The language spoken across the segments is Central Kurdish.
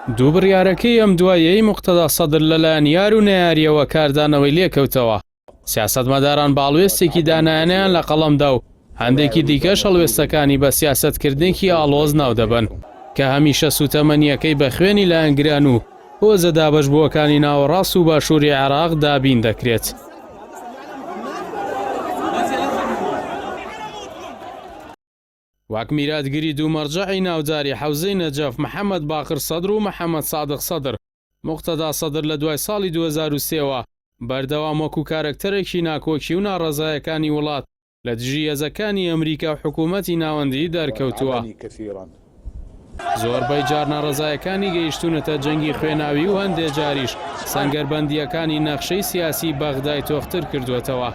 دوو بڕیارەکەی ئەم دوایەی موقتەدا سەدر لەلایەن یار و نەیاریەوە کاردانەوەی لێکەوتەوە. سیاسەتمەداران باڵوێستێکی دانایانیان لە قەڵەمدا و هەندێکی دیکەش هەڵوێستەکانی بە سیاسەتکردنێکی ئاڵۆز ناو دەبن کە هەمیشە سوتەمەنیەکەی بە خوێنی لایەنگران و هۆزە دابەشبووەکانی ناوەڕاست و باشووری عێراق دابین دەکرێت. وەک میراتگیری دوو مەرجەعی ناوداری حەوزەی نەجەف محەممەد باقر سەدر و محەممەد سادق سەدر، موقتەدا سەدر لە دوای ساڵی 2003ەوە بەردەوام وەکو کارکتەرێکی ناکۆکی و ناڕەزایەکانی وڵات لە دژی هێزەکانی ئەمریکا و حکوومەتی ناوەندی دەرکەوتووە. زۆربەی جار ناڕەزایەکانی گەیشتونەتە جەنگی خوێناوی و هەندێک جاریش سەنگەربەندیەکانی نەخشەی سیاسی بەغدای تۆختر کردوێتەوە.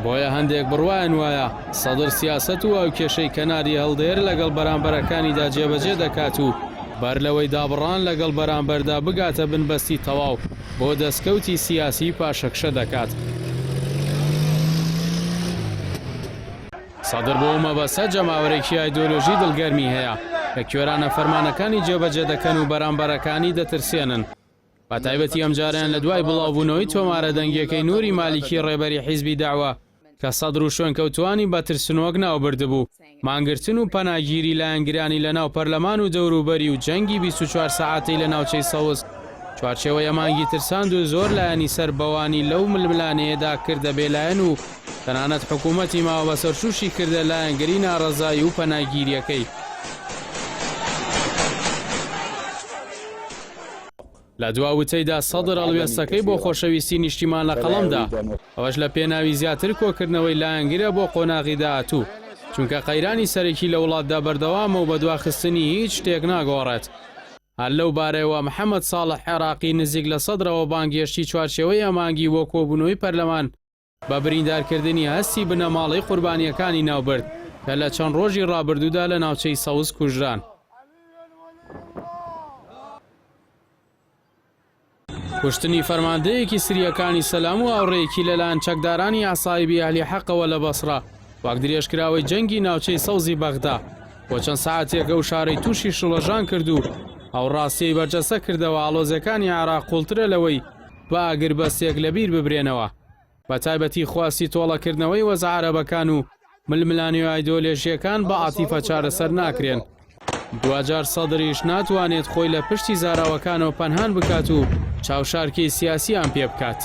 بۆیە هەندێک بڕوایان وایە سەدر سیاسەت و ئەو کێشەی کەناری هەڵدێر لەگەڵ بەرامبەرەکانیدا جێبەجێ دەکات و بەر لەوەی دابڕان لەگەڵ بەرامبەردا بگاتە بنبەستی تەواو بۆ دەستکەوتی سیاسی پاشەکشە دەکات. سەدر بۆ مەبەستە جەماوەرێکی ئایدۆلۆژی دڵگەرمی هەیە کە کوێرانە فەرمانەکانی جێبەجێ دەکەن و بەرامبەرەکانی دەترسێنن. بە تایبەتی ئەم جاریان لە دوای بڵاوبوونەوەی تۆمارە دەنگیەکەی نووری مالیکی ڕێبەری حیزبی داعوا کە سەدر و شوێنکەوتوانی بە ترسنۆک ناوبردبوو، مانگرتن و پەناگیری لایەنگرانی لە ناو پەرلەمان و دەوروبەری و جەنگی 24 سەعاتەی لە ناوچەی سەوز چوارچێوەیە مانگی ترساند و زۆر لایەنی سەربەوانی لەو ململانەیەدا کردە بێلایەن و تەنانەت حکوومەتی ماوە بەسەرشوشی کردە لایەنگری ناڕەزایی و پەناگیریەکەی. لە دواوتەیدا سەدر هەڵوێستەکەی بۆ خۆشەویستی نیشتیمان لە قەڵەمدا، ئەوەش لە پێناوی زیاتر کۆکردنەوەی لایەنگرە بۆ قۆناغی داهاتوو، چونکە قەیرانی سەرەکی لە وڵاتدا بەردەوامە و بەدواخستنی هیچ شتێک ناگۆڕێت. هەر لەو بارەیەوە محەممەد ساڵح عێراقی نزیک لە سەدرەوە بانگێشتی چوارچێوەی ئەمانگی بۆ کۆبوونەوەی پەرلەمان بە بریندارکردنی هەستی بنەماڵەی قوربانیەکانی ناوبرد کە لە چەند ڕۆژی ڕابردوودا لە ناوچەی سەوز کوژران. کوشتنی فەرماندەیەکی سریەکانی سەلام و ئاوڕێیەکی لەلایەن چەکدارانی ئاسایبی ئەهلی حەقەوە لە بەسڕا وەک درێژکراوەی جەنگی ناوچەی سەوزی بەغدا بۆ چەند سەعاتێک ئەو شارەی تووشی شڵەژان کرد و ئەو ڕاستیەی بەرجەسە کردەوە ئاڵۆزەکانی عێراق قوڵترە لەوەی بە ئاگربەستێک لەبیر ببرێنەوە، بە تایبەتی خواسی تۆڵەکردنەوەی وەزە عەرەبەکان و ململانی و ئایدۆلۆژیەکان بە عاتیفە چارەسەر ناکرێن. دوجار سەدریش ناتوانێت خۆی لە پشتی زاراوەکانەوە پەنهان بکات و چاوشارکی سیاسیان پێ بکات.